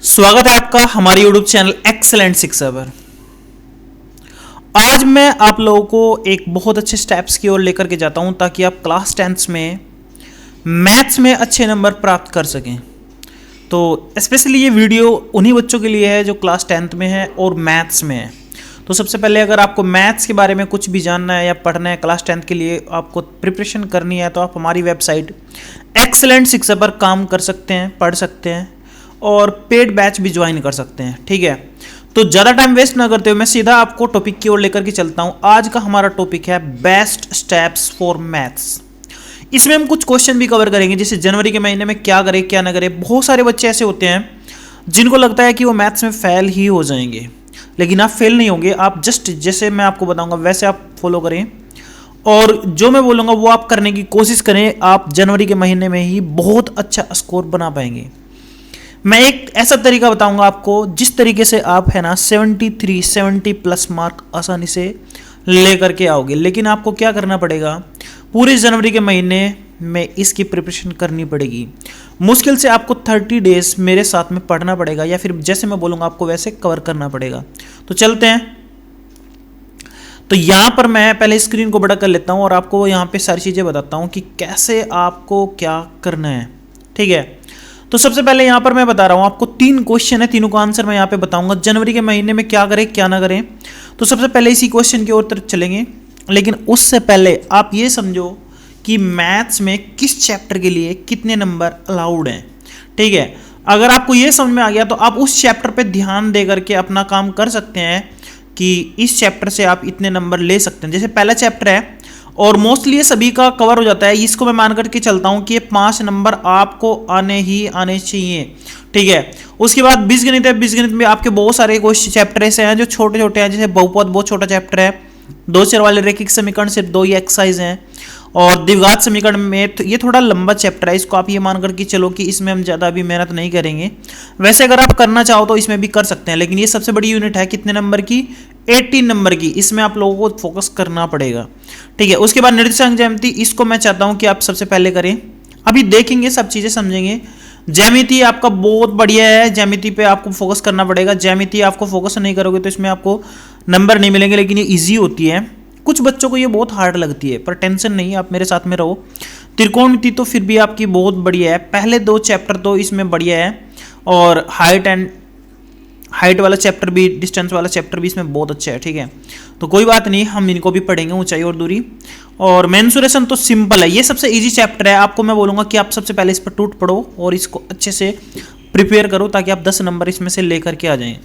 स्वागत है आपका हमारे YouTube चैनल एक्सेलेंट शिक्षा पर। आज मैं आप लोगों को एक बहुत अच्छे स्टेप्स की ओर लेकर के जाता हूं ताकि आप क्लास 10th में मैथ्स में अच्छे नंबर प्राप्त कर सकें। तो स्पेशली ये वीडियो उन्हीं बच्चों के लिए है जो क्लास 10th में है और मैथ्स में है। तो सबसे पहले अगर आपको मैथ्स के बारे में कुछ भी जानना है या पढ़ना है, क्लास 10th के लिए आपको प्रिपरेशन करनी है, तो आप हमारी वेबसाइट एक्सेलेंट शिक्षा पर काम कर सकते हैं, पढ़ सकते हैं और पेड बैच भी ज्वाइन कर सकते हैं। ठीक है, तो ज़्यादा टाइम वेस्ट ना करते हुए मैं सीधा आपको टॉपिक की ओर लेकर के चलता हूं। आज का हमारा टॉपिक है बेस्ट स्टेप्स फॉर मैथ्स। इसमें हम कुछ क्वेश्चन भी कवर करेंगे, जैसे जनवरी के महीने में क्या करें क्या ना करें। बहुत सारे बच्चे ऐसे होते हैं जिनको लगता है कि वो मैथ्स में फेल ही हो जाएंगे, लेकिन आप फेल नहीं होंगे। आप जस्ट जैसे मैं आपको बताऊंगा वैसे आप फॉलो करें और जो मैं बोलूँगा वो आप करने की कोशिश करें। आप जनवरी के महीने में ही बहुत अच्छा स्कोर बना पाएंगे। मैं एक ऐसा तरीका बताऊंगा आपको जिस तरीके से आप है ना 70 प्लस मार्क आसानी से लेकर के आओगे। लेकिन आपको क्या करना पड़ेगा, पूरे जनवरी के महीने में इसकी प्रिपरेशन करनी पड़ेगी। मुश्किल से आपको 30 डेज मेरे साथ में पढ़ना पड़ेगा, या फिर जैसे मैं बोलूँगा आपको वैसे कवर करना पड़ेगा। तो चलते हैं। तो यहाँ पर मैं पहले स्क्रीन को बड़ा कर लेता हूँ और आपको यहाँ पे सारी चीज़ें बताता हूँ कि कैसे आपको क्या करना है। ठीक है, तो सबसे पहले यहाँ पर मैं बता रहा हूँ आपको 3 क्वेश्चन है, तीनों का आंसर मैं यहाँ पे बताऊंगा। जनवरी के महीने में क्या करें क्या ना करें, तो सबसे पहले इसी क्वेश्चन की ओर तरफ चलेंगे। लेकिन उससे पहले आप ये समझो कि मैथ्स में किस चैप्टर के लिए कितने नंबर अलाउड हैं। ठीक है, अगर आपको ये समझ में आ गया तो आप उस चैप्टर पर ध्यान दे करके अपना काम कर सकते हैं कि इस चैप्टर से आप इतने नंबर ले सकते हैं। जैसे पहला चैप्टर है और मोस्टली ये सभी का कवर हो जाता है, इसको मैं मान करके चलता हूँ कि ये 5 नंबर आपको आने ही आने चाहिए। ठीक है, उसके बाद बीजगणित है। बीजगणित में आपके बहुत सारे क्वेश्चन चैप्टर ऐसे हैं जो छोटे छोटे हैं, जैसे बहुपद बहुत छोटा चैप्टर है। 2 चर वाले रैखिक समीकरण सिर्फ 2 ही एक्सरसाइज हैं, और द्विघात समीकरण में ये थोड़ा लंबा चैप्टर है। इसको आप ये मान करके चलो कि इसमें हम ज़्यादा भी मेहनत नहीं करेंगे। वैसे अगर आप करना चाहो तो इसमें भी कर सकते हैं, लेकिन ये सबसे बड़ी यूनिट है कितने नंबर की, 18 नंबर की। इसमें आप लोगों को फोकस करना पड़ेगा। ठीक है, उसके बाद निर्देशांक ज्यामिति, इसको मैं चाहता हूं कि आप सबसे पहले करें। अभी देखेंगे, सब चीजें समझेंगे। ज्यामिति आपका बहुत बढ़िया है, ज्यामिति पे आपको फोकस करना पड़ेगा। ज्यामिति आपको फोकस नहीं करोगे तो इसमें आपको नंबर नहीं मिलेंगे, लेकिन ये ईजी होती है। कुछ बच्चों को ये बहुत हार्ड लगती है, पर टेंशन नहीं, आप मेरे साथ में रहो। त्रिकोणमिति तो फिर भी आपकी बहुत बढ़िया है। पहले 2 चैप्टर तो इसमें बढ़िया है, और हाइट वाला चैप्टर भी, डिस्टेंस वाला चैप्टर भी इसमें बहुत अच्छा है। ठीक है, तो कोई बात नहीं, हम इनको भी पढ़ेंगे, ऊंचाई और दूरी। और मेंसुरेशन तो सिंपल है, ये सबसे इजी चैप्टर है। आपको मैं बोलूँगा कि आप सबसे पहले इस पर टूट पड़ो और इसको अच्छे से प्रिपेयर करो ताकि आप 10 नंबर इसमें से लेकर के आ जाएं।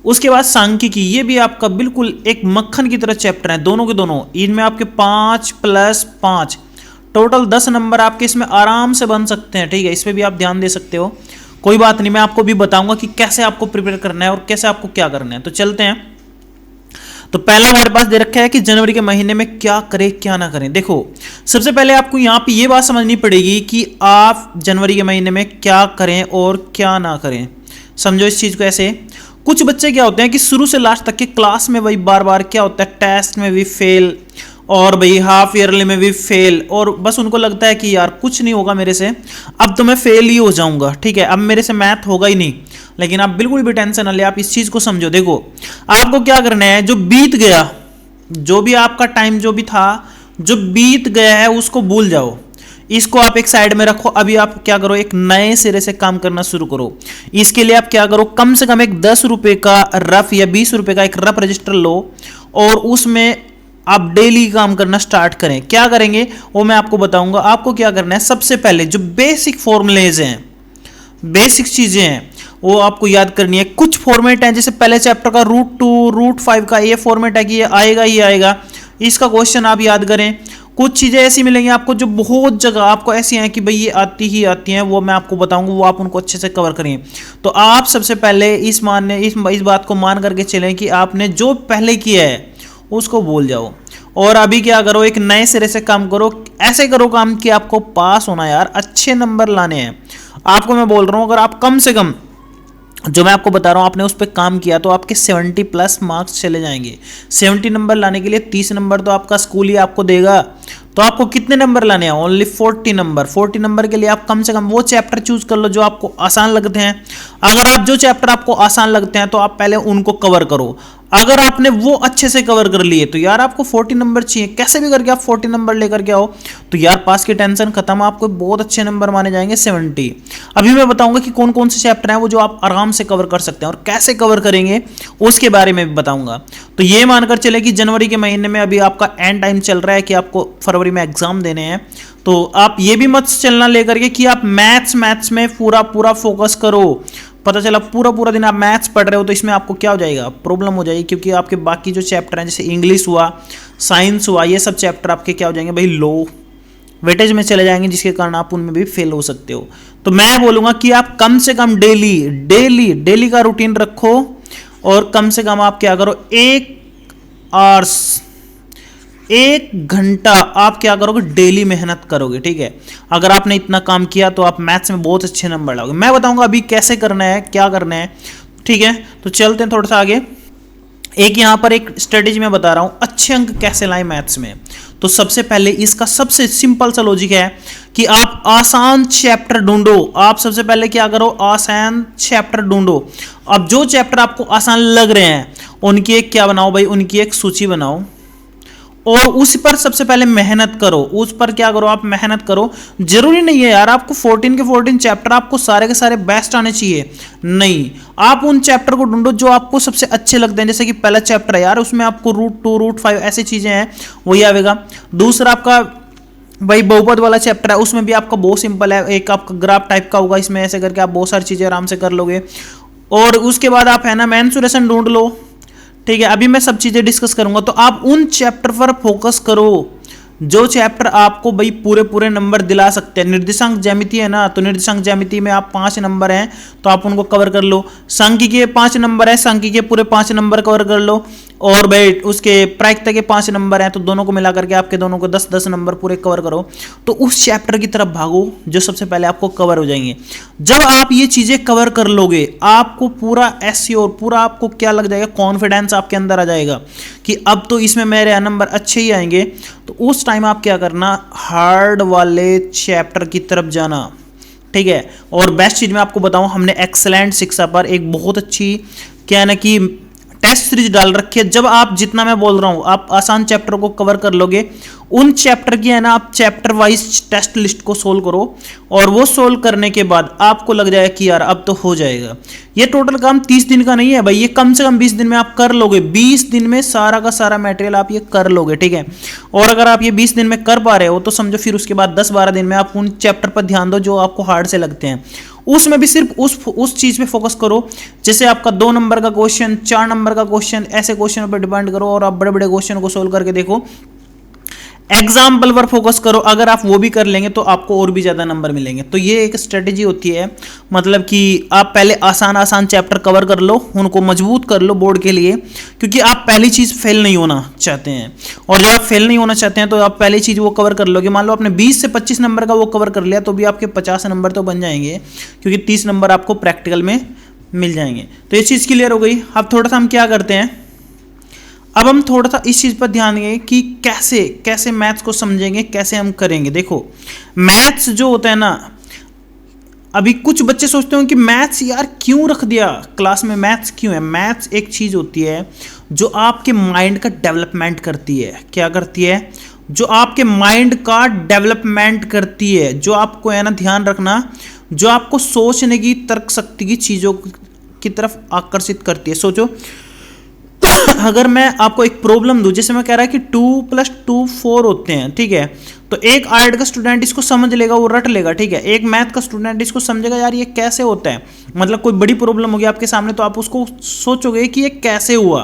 उसके बाद सांख्यिकी, ये भी आपका बिल्कुल एक मक्खन की तरह चैप्टर है, दोनों के दोनों। इनमें आपके 5 + 5 टोटल 10 नंबर आपके इसमें आराम से बन सकते हैं। ठीक है, इस पर भी आप ध्यान दे सकते हो, कोई बात नहीं। मैं आपको भी बताऊंगा कि कैसे आपको प्रिपेयर करना है और कैसे आपको क्या करना है। तो चलते हैं। तो पहला हमारे पास दे रखा है कि जनवरी के महीने में क्या करें क्या ना करें। देखो, सबसे पहले आपको यहाँ पे ये बात समझनी पड़ेगी कि आप जनवरी के महीने में क्या करें और क्या ना करें। समझो इस चीज को ऐसे। कुछ बच्चे क्या होते हैं कि शुरू से लास्ट तक के क्लास में वही बार बार क्या होता है, टेस्ट में भी फेल और भाई हाफ ईयरली में भी फेल, और बस उनको लगता है कि यार कुछ नहीं होगा मेरे से, अब तो मैं फेल ही हो जाऊंगा। ठीक है, अब मेरे से मैथ होगा ही नहीं। लेकिन आप बिल्कुल भी टेंशन ना ले, आप इस चीज को समझो। देखो, आपको क्या करना है, जो बीत गया, जो भी आपका टाइम जो भी था, जो बीत गया है उसको भूल जाओ, इसको आप एक साइड में रखो। अभी आप क्या करो, एक नए सिरे से काम करना शुरू करो। इसके लिए आप क्या करो, कम से कम एक 10 रुपए का रफ या 20 रुपए का एक रफ रजिस्टर लो और उसमें आप डेली काम करना स्टार्ट करें। क्या करेंगे वो मैं आपको बताऊंगा। आपको क्या करना है, सबसे पहले जो बेसिक फॉर्मूलेज हैं, बेसिक चीजें हैं, वो आपको याद करनी है। कुछ फॉर्मेट है, जैसे पहले चैप्टर का √2 √5 का ये फॉर्मेट है कि ये आएगा ही आएगा, इसका क्वेश्चन आप याद करें। कुछ चीजें ऐसी मिलेंगी आपको जो बहुत जगह आपको ऐसी हैं कि भाई ये आती ही आती हैं, वो मैं आपको बताऊंगा, वो आप उनको अच्छे से कवर करें। तो आप सबसे पहले इस बात को मान करके चलें कि आपने जो पहले किया है उसको भूल जाओ, और अभी क्या करो, एक नए सिरे से काम करो। ऐसे करो काम कि आपको पास होना, यार अच्छे नंबर लाने हैं। आपको मैं बोल रहा हूं, अगर आप कम से कम जो मैं आपको बता रहा हूं आपने उस पर काम किया तो आपके 70 प्लस मार्क्स चले जाएंगे। 70 नंबर लाने के लिए 30 नंबर तो आपका स्कूल ही आपको देगा। तो आपको कितने नंबर लाने हैं? Only 40 number. 40 नंबर के लिए आप कम से कम वो चैप्टर चूज कर लो जो आपको आसान लगते हैं। अगर आप जो चैप्टर आपको आसान लगते हैं तो आप पहले उनको कवर करो। अगर आपने वो अच्छे से कवर कर लिए तो यार आपको 40 नंबर चाहिए, कैसे भी करके आप 40 नंबर लेकर के आओ तो यार पास की टेंशन खत्म, आपको बहुत अच्छे नंबर माने जाएंगे 70। अभी मैं बताऊंगा कि कौन कौन से चैप्टर हैं वो जो आप आराम से कवर कर सकते हैं और कैसे कवर करेंगे उसके बारे में भी बताऊंगा। तो ये मानकर चले कि जनवरी के महीने में अभी आपका एंड टाइम चल रहा है कि आपको फरवरी में एग्जाम देने हैं, तो आप ये भी मत चलना लेकर के कि आप मैथ्स में पूरा पूरा फोकस करो। पता चला पूरा दिन आप मैथ्स पढ़ रहे हो तो इसमें आपको क्या हो जाएगा? प्रॉब्लम हो जाएगी, क्योंकि आपके बाकी जो चैप्टर हैं जैसे इंग्लिश हुआ, साइंस हुआ, ये सब चैप्टर आपके क्या हो जाएंगे भाई? लो वेटेज में चले जाएंगे, जिसके कारण आप उनमें भी फेल हो सकते हो। तो मैं बोलूंगा कि आप कम से कम डेली का रूटीन रखो और कम से कम आप क्या करो, 1 घंटा आप क्या करोगे? डेली मेहनत करोगे, ठीक है। अगर आपने इतना काम किया तो आप मैथ्स में बहुत अच्छे नंबर लाओगे। मैं बताऊंगा अभी कैसे करना है, क्या करना है, ठीक है। तो चलते हैं थोड़ा सा आगे। एक यहां पर एक स्ट्रेटेजी मैं बता रहा हूं अच्छे अंक कैसे लाएं मैथ्स में। तो सबसे पहले इसका सबसे सिंपल सा लॉजिक है कि आप आसान चैप्टर ढूंढो। आप सबसे पहले क्या करो? आसान चैप्टर ढूंढो। अब जो चैप्टर आपको आसान लग रहे हैं उनकी एक क्या बनाओ भाई? उनकी एक सूची बनाओ और उस पर सबसे पहले मेहनत करो। उस पर क्या करो? आप मेहनत करो। जरूरी नहीं है यार आपको 14 के 14 चैप्टर आपको सारे के सारे बेस्ट आने चाहिए, नहीं। आप उन चैप्टर को ढूंढो जो आपको सबसे अच्छे लगते हैं। जैसे कि पहला चैप्टर है यार, उसमें आपको √2 √5 ऐसी चीजें हैं, वही आएगा। दूसरा आपका भाई बहुपद वाला चैप्टर है, उसमें भी आपका बहुत सिंपल है, एक आपका ग्राफ टाइप का होगा, इसमें ऐसे करके आप बहुत सारी चीजें आराम से कर लोगे। और उसके बाद आप है ना मेंसुरेशन ढूंढ लो, ठीक है। अभी मैं सब चीजें डिस्कस करूंगा, तो आप उन चैप्टर पर फोकस करो जो चैप्टर आपको भाई पूरे नंबर दिला सकते हैं। निर्देशांक ज्यामिति है ना, तो निर्देशांक ज्यामिति में आप 5 नंबर हैं तो आप उनको कवर कर लो। सांख्यिकीय 5 नंबर है, सांख्यिकीय पूरे 5 नंबर कवर कर लो। और भाई उसके प्रायिकता के 5 नंबर हैं तो दोनों को मिला करके आपके दोनों को 10-10 नंबर पूरे कवर करो। तो उस चैप्टर की तरफ भागो जो सबसे पहले आपको कवर हो जाएंगे। जब आप ये चीजें कवर कर लोगे आपको पूरा एश्योर, पूरा आपको क्या लग जाएगा? कॉन्फिडेंस आपके अंदर आ जाएगा कि अब तो इसमें मेरे नंबर अच्छे ही आएंगे। तो उस टाइम आप क्या करना? हार्ड वाले चैप्टर की तरफ जाना, ठीक है। और बेस्ट चीज मैं आपको बताऊं, हमने एक्सेलेंट शिक्षा पर एक बहुत अच्छी क्या है ना कि टेस्ट सीरीज डाल रखी है। जब आप जितना मैं बोल रहा हूं आप आसान चैप्टर को कवर कर लोगे, उन चैप्टर की है ना आप चैप्टर वाइज टेस्ट लिस्ट को सोल्व करो और वो सोल्व करने के बाद आपको लग जाएगा कि यार अब तो हो जाएगा। ये टोटल काम 30 दिन का नहीं है भाई, ये कम से कम 20 दिन में आप कर लोगे। 20 दिन में सारा का सारा मटेरियल आप ये कर लोगे, ठीक है। और अगर आप ये 20 दिन में कर पा रहे हो तो समझो फिर उसके बाद 10-12 दिन में आप उन चैप्टर पर ध्यान दो जो आपको हार्ड से लगते हैं। उसमें भी सिर्फ उस चीज पे फोकस करो। जैसे आपका 2 नंबर का क्वेश्चन, 4 नंबर का क्वेश्चन, ऐसे क्वेश्चन पर डिपेंड करो और आप बड़े बड़े क्वेश्चन को सोल्व करके देखो। एग्जाम्पल पर फोकस करो, अगर आप वो भी कर लेंगे तो आपको और भी ज्यादा नंबर मिलेंगे। तो ये एक स्ट्रेटेजी होती है, मतलब कि आप पहले आसान चैप्टर कवर कर लो, उनको मजबूत कर लो बोर्ड के लिए, क्योंकि आप पहली चीज फेल नहीं होना चाहते हैं। और जब आप फेल नहीं होना चाहते हैं तो आप पहली चीज वो कवर कर लोगे। मान लो आपने 20 से 25 नंबर का वो कवर कर लिया तो भी आपके 50 नंबर तो बन जाएंगे, क्योंकि 30 नंबर आपको प्रैक्टिकल में मिल जाएंगे। तो ये चीज क्लियर हो गई। अब थोड़ा सा हम क्या करते हैं, अब हम थोड़ा सा इस चीज पर ध्यान देंगे कि कैसे कैसे मैथ्स को समझेंगे, कैसे हम करेंगे। देखो मैथ्स जो होता है ना, अभी कुछ बच्चे सोचते हो कि मैथ्स यार क्यों रख दिया क्लास में, मैथ्स क्यों है? मैथ्स एक चीज होती है जो आपके माइंड का डेवलपमेंट करती है। क्या करती है? जो आपके माइंड का डेवलपमेंट करती है, जो आपको है ना ध्यान रखना, जो आपको सोचने की, तर्क शक्ति की चीजों की तरफ आकर्षित करती है। सोचो अगर मैं आपको एक प्रॉब्लम दूं, जैसे मैं कह रहा है कि 2 + 2 4 होते हैं, ठीक है। तो एक आर्ट का स्टूडेंट इसको समझ लेगा, वो रट लेगा, ठीक है। एक मैथ का स्टूडेंट इसको समझेगा यार ये कैसे होता है, मतलब कोई बड़ी प्रॉब्लम होगी आपके सामने तो आप उसको सोचोगे कि ये कैसे हुआ।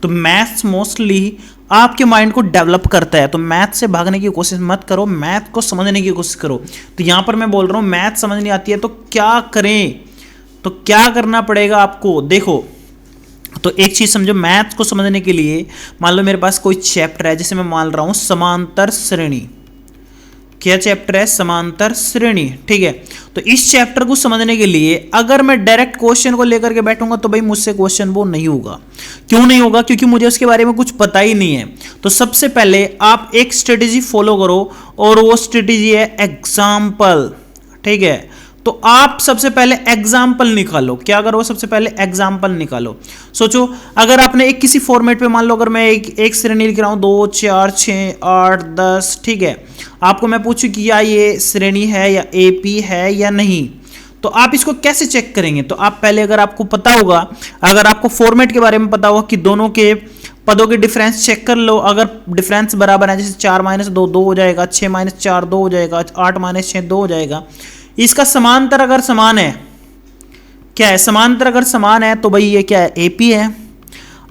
तो मैथ्स मोस्टली आपके माइंड को डेवलप करता है। तो मैथ से भागने की कोशिश मत करो, मैथ को समझने की कोशिश करो। तो यहां पर मैं बोल रहा हूं मैथ समझ नहीं आती है तो क्या करें, तो क्या करना पड़ेगा आपको? देखो तो एक चीज समझो, मैथ्स को समझने के लिए मान लो मेरे पास कोई चैप्टर है, जैसे मैं मान रहा हूं समांतर श्रेणी, क्या चैप्टर है? समांतर श्रेणी। ठीक है, तो इस चैप्टर को समझने के लिए अगर मैं डायरेक्ट क्वेश्चन को लेकर के बैठूंगा तो भाई मुझसे क्वेश्चन वो नहीं होगा। क्यों नहीं होगा? क्योंकि मुझे उसके बारे में कुछ पता ही नहीं है। तो सबसे पहले आप एक स्ट्रेटेजी फॉलो करो और वो स्ट्रेटेजी है एग्जाम्पल। ठीक है, तो आप सबसे पहले एग्जाम्पल निकालो। क्या करो? सबसे पहले एग्जाम्पल निकालो। सोचो, अगर आपने एक किसी फॉर्मेट पे, मान लो अगर मैं एक श्रेणी लिख रहा हूं 2 4 6 8 10, ठीक है, आपको मैं पूछूं कि या ये श्रेणी है या एपी है या नहीं, तो आप इसको कैसे चेक करेंगे? तो आप पहले, अगर आपको पता होगा, अगर आपको फॉर्मेट के बारे में पता होगा कि दोनों के पदों के डिफरेंस चेक कर लो। अगर डिफरेंस बराबर है, जैसे 4 - 2 2 हो जाएगा, 6 - 4 2 हो जाएगा, 8 - 6 2 हो जाएगा। इसका समांतर अगर समान है, क्या है? समांतर अगर समान है तो भाई ये क्या है? एपी है।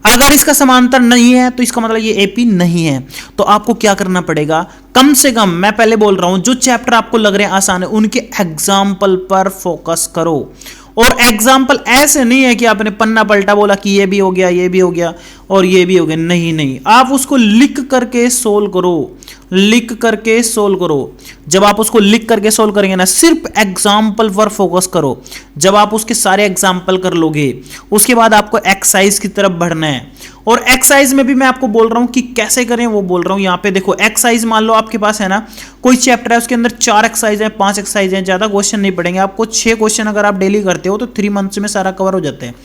अगर इसका समांतर नहीं है तो इसका मतलब ये एपी नहीं है। तो आपको क्या करना पड़ेगा? कम से कम, मैं पहले बोल रहा हूं, जो चैप्टर आपको लग रहे हैं आसान है उनके एग्जाम्पल पर फोकस करो। और एग्जाम्पल ऐसे नहीं है कि आपने पन्ना पलटा बोला कि ये भी हो गया, ये भी हो गया और ये भी हो गया। नहीं नहीं, आप उसको लिख करके सोल्व करो, लिख करके सोल्व करो। जब आप उसको लिख करके सोल्व करेंगे ना, सिर्फ एग्जाम्पल पर फोकस करो। जब आप उसके सारे एग्जाम्पल कर लोगे, उसके बाद आपको एक्सरसाइज की तरफ बढ़ना है। और एक्सरसाइज में भी मैं आपको बोल रहा हूं कि कैसे करें, वो बोल रहा हूं। यहां पे देखो, एक्सरसाइज मान लो आपके पास है ना, कोई चैप्टर है, उसके अंदर 4 एक्सरसाइज है, 5 एक्सरसाइज है, ज्यादा क्वेश्चन नहीं पड़ेंगे आपको। 6 क्वेश्चन अगर आप डेली करते हो तो 3 मंथ्स में सारा कवर हो जाते हैं।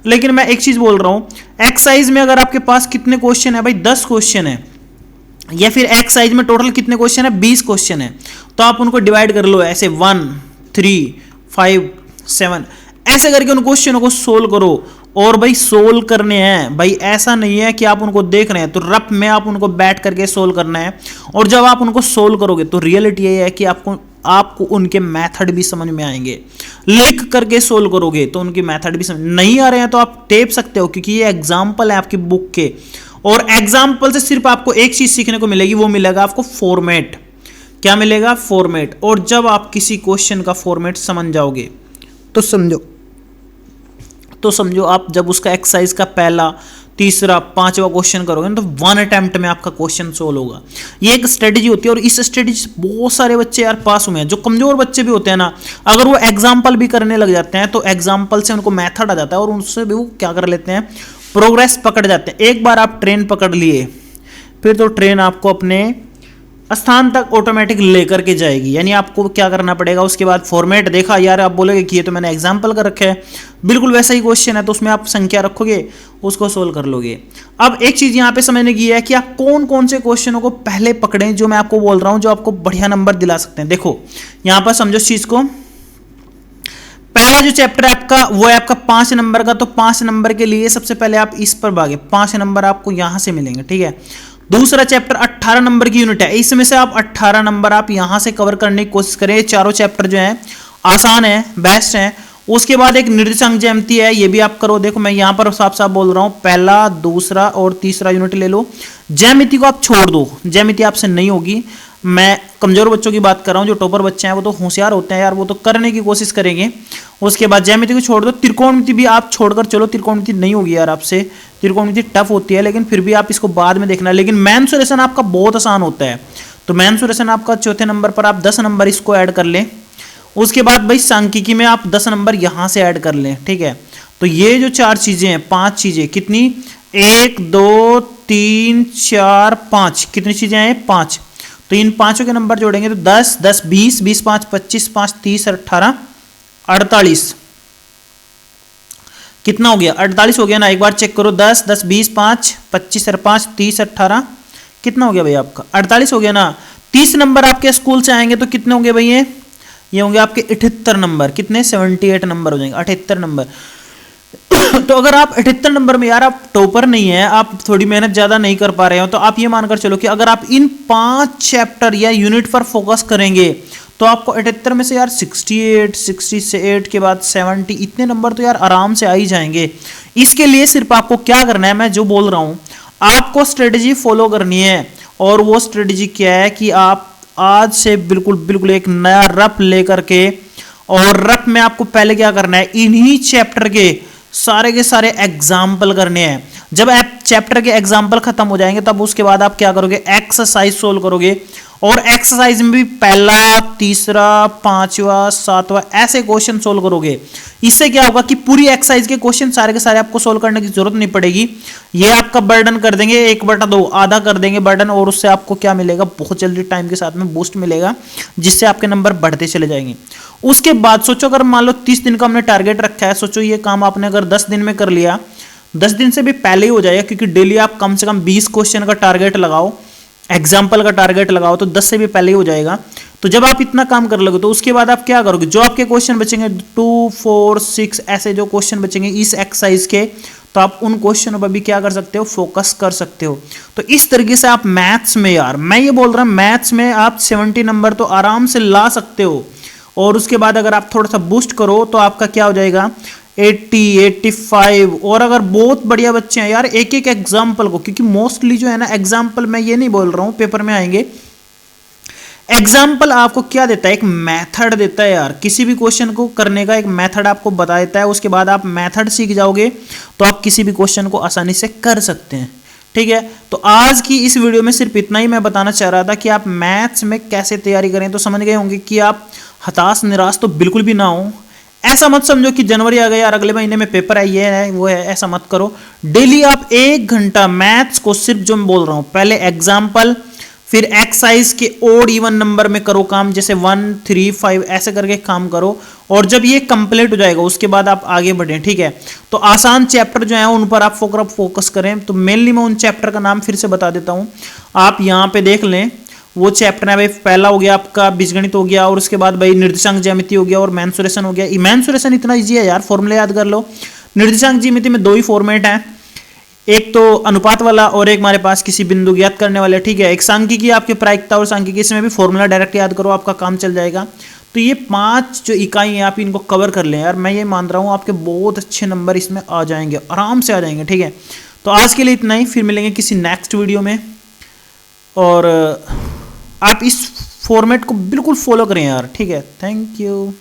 लेकिन मैं एक चीज बोल रहा हूं, एक्सरसाइज में अगर आपके पास कितने क्वेश्चन है भाई? 10 क्वेश्चन है, या फिर एक्सरसाइज में टोटल कितने क्वेश्चन है? 20 क्वेश्चन है। तो आप उनको डिवाइड कर लो ऐसे 1 3 5 7, ऐसे करके उन क्वेश्चनों को सोल्व करो। और भाई सोल्व करने हैं भाई, ऐसा नहीं है कि आप उनको देख रहे हैं, तो रफ में आप उनको बैठ करके सोल्व करना है। और जब आप उनको सोल्व करोगे तो रियलिटी ये है कि आपको उनके मेथड भी समझ में आएंगे। लिख करके सोल्व करोगे तो उनके मेथड भी समझ नहीं आ रहे हैं तो आप टेप सकते हो, क्योंकि ये एग्जाम्पल है आपकी बुक के। और एग्जाम्पल से सिर्फ आपको एक चीज सीखने को मिलेगी, वो मिलेगा आपको फॉर्मेट। क्या मिलेगा? फॉर्मेट। और जब आप किसी क्वेश्चन का फॉर्मेट समझ जाओगे तो समझो आप जब उसका एक्सरसाइज का पहला, तीसरा, 5वां क्वेश्चन करोगे तो 1 अटेम्प्ट में आपका क्वेश्चन सोल्व होगा। ये एक स्ट्रेटेजी होती है और इस स्ट्रेटेजी से बहुत सारे बच्चे यार पास हुए हैं। जो कमजोर बच्चे भी होते हैं ना, अगर वो एग्जाम्पल भी करने लग जाते हैं तो एग्जाम्पल से उनको मेथड आ जाता है और उनसे भी वो क्या कर लेते हैं? प्रोग्रेस पकड़ जाते हैं। एक बार आप ट्रेन पकड़ लिए, फिर तो ट्रेन आपको अपने स्थान तक ऑटोमेटिक लेकर के जाएगी। यानी आपको क्या करना पड़ेगा? उसके बाद फॉर्मेट देखा यार, आप बोलोगे कि ये तो मैंने एग्जाम्पल कर रखा है, बिल्कुल वैसा ही क्वेश्चन है, तो उसमें आप संख्या रखोगे, उसको सोल्व कर लोगे। अब एक चीज यहां पे समझने की है कि आप कौन कौन से क्वेश्चनों को पहले पकड़ें, जो मैं आपको बोल रहा हूं, जो आपको बढ़िया नंबर दिला सकते हैं। देखो यहां पर समझो इस चीज को, पहला जो चैप्टर है आपका वो है आपका 5 नंबर का। तो 5 नंबर के लिए सबसे पहले आप इस पर भागे, 5 नंबर आपको यहां से मिलेंगे। ठीक है, दूसरा चैप्टर 18 नंबर की यूनिट है, इसमें से आप 18 नंबर आप यहां से कवर करने की कोशिश करें। चारों चैप्टर जो है आसान है, बेस्ट है। उसके बाद एक निर्देशांक ज्यामिति है, ये भी आप करो। देखो मैं यहां पर साफ साफ बोल रहा हूं, पहला, दूसरा और तीसरा यूनिट ले लो। ज्यामिति को आप छोड़ दो, ज्यामिति आपसे नहीं होगी। मैं कमजोर बच्चों की बात कर रहा हूं, जो टॉपर बच्चे हैं वो तो होशियार होते हैं यार, वो तो करने की कोशिश करेंगे। उसके बाद ज्यामिति को छोड़ दो, त्रिकोणमिति भी आप छोड़कर चलो, त्रिकोणमिति नहीं होगी यार आपसे, त्रिकोणमिति टफ होती है, लेकिन फिर भी आप इसको बाद में देखना। लेकिन मेंसुरेशन आपका बहुत आसान होता है, तो मेंसुरेशन आपका चौथे नंबर पर, आप 10 नंबर इसको ऐड कर लें। उसके बाद भाई सांख्यिकी में आप 10 नंबर यहां से ऐड कर लें। ठीक है, तो ये जो 4 चीजें हैं, 5 चीजें, कितनी? 1 2 3 4 5, कितनी चीजें हैं? 5। तो इन पांचों के नंबर जोड़ेंगे तो 10 10 20 20 5 25 5 30 18 48, कितना हो गया? 48 हो गया ना। एक बार चेक करो, 10 10 20 5 25 5 30 18, कितना हो गया भाई आपका? 48 हो गया ना। 30 नंबर आपके स्कूल से आएंगे तो कितने होंगे भाई? ये होंगे आपके 78 नंबर। कितने? 78 नंबर हो जाएंगे, 78 नंबर। तो अगर आप 78 नंबर में यार आप टॉपर नहीं है, आप थोड़ी मेहनत ज्यादा नहीं कर पा रहे हो, तो आप ये मानकर चलो कि अगर आप इन 5 चैप्टर या यूनिट पर फोकस करेंगे तो आपको 78 में से यार 68 68 के बाद 70, इतने नंबर तो यार आराम से आ ही जाएंगे। इसके लिए सिर्फ आपको क्या करना है, मैं जो बोल रहा हूं, आपको स्ट्रेटेजी फॉलो करनी है। और वो स्ट्रेटेजी क्या है कि आप आज से बिल्कुल एक नया रफ लेकर के, और रफ में आपको पहले क्या करना है, इन्हीं चैप्टर के सारे एग्जाम्पल करने हैं। जब आप चैप्टर के एग्जाम्पल खत्म हो जाएंगे तब उसके बाद आप क्या करोगे, एक्सरसाइज सोल्व करोगे। और एक्सरसाइज में भी पहला, तीसरा, पांचवा, सातवां ऐसे क्वेश्चन सोल्व करोगे। इससे क्या होगा कि पूरी एक्सरसाइज के क्वेश्चन सारे के सारे आपको सोल्व करने की जरूरत नहीं पड़ेगी। ये आपका बर्डन कर देंगे 1/2, आधा कर देंगे बर्डन, और उससे आपको क्या मिलेगा, बहुत जल्दी टाइम के साथ में बूस्ट मिलेगा, जिससे आपके नंबर बढ़ते चले जाएंगे। उसके बाद सोचो, अगर मान लो 30 दिन का हमने टारगेट रखा है, सोचो ये काम आपने अगर 10 दिन में कर लिया, 10 दिन से भी पहले ही हो जाएगा, क्योंकि डेली आप कम से कम 20 क्वेश्चन का टारगेट लगाओ, एग्जाम्पल का टारगेट लगाओ, तो 10 से भी पहले ही हो जाएगा। तो जब आप इतना काम कर लोगे तो उसके बाद आप क्या करोगे, जो आपके क्वेश्चन बचेंगे 2, 4, 6 ऐसे जो क्वेश्चन बचेंगे इस एक्सरसाइज के, तो आप उन क्वेश्चनों पर भी क्या कर सकते हो, फोकस कर सकते हो। तो इस तरीके से आप मैथ्स में, यार मैं ये बोल रहा हूं, मैथ्स में आप 70 नंबर तो आराम से ला सकते हो। और उसके बाद अगर आप थोड़ा सा बूस्ट करो तो आपका क्या हो जाएगा, 80, 85। और अगर बहुत बढ़िया बच्चे हैं यार, एक एक एग्जाम्पल को, क्योंकि मोस्टली जो है ना एग्जाम्पल, मैं ये नहीं बोल रहा हूं पेपर में आएंगे, एग्जाम्पल आपको क्या देता है, एक मेथड देता है यार, किसी भी क्वेश्चन को करने का एक मेथड आपको बता देता है। उसके बाद आप मेथड सीख जाओगे तो आप किसी भी क्वेश्चन को आसानी से कर सकते हैं। ठीक है, तो आज की इस वीडियो में सिर्फ इतना ही मैं बताना चाह रहा था कि आप मैथ्स में कैसे तैयारी करें। तो समझ गए होंगे कि आप हताश निराश तो बिल्कुल भी ना हो। ऐसा मत समझो कि जनवरी आ गया यार, अगले महीने में पेपर है, ये है वो है, ऐसा मत करो। डेली आप 1 घंटा मैथ्स को, सिर्फ जो मैं बोल रहा हूं, पहले एग्जाम्पल, फिर एक्सरसाइज के ओड इवन नंबर में करो काम, जैसे 1, 3, 5 ऐसे करके काम करो। और जब ये कंप्लीट हो जाएगा उसके बाद आप आगे बढ़ें। ठीक है, तो आसान चैप्टर जो है उन पर आप फोकस करें। तो मेनली मैं उन चैप्टर का नाम फिर से बता देता हूं, आप यहां पे देख लें। वो चैप्टर है भाई, पहला हो गया आपका बीजगणित हो गया, और उसके बाद भाई निर्देशांक ज्यामिति हो गया, और मेंसुरेशन हो गया। मेंसुरेशन इतना इजी है यार, फॉर्मूले याद कर लो। निर्देशांक ज्यामिति में 2 ही फॉर्मेट हैं, एक तो अनुपात वाला और एक हमारे पास किसी बिंदु ज्ञात करने वाले। ठीक है, एक सांख्यिकी आपके प्रायिकता और सांख्यिकी, इसमें भी फॉर्मूला डायरेक्ट याद करो, आपका काम चल जाएगा। तो ये 5 जो इकाई हैं आप इनको कवर कर लें यार, मैं ये मान रहा हूँ आपके बहुत अच्छे नंबर इसमें आ जाएंगे, आराम से आ जाएंगे। ठीक है, तो आज के लिए इतना ही, फिर मिलेंगे किसी नेक्स्ट वीडियो में। और आप इस फॉर्मेट को बिल्कुल फॉलो करें यार। ठीक है, थैंक यू।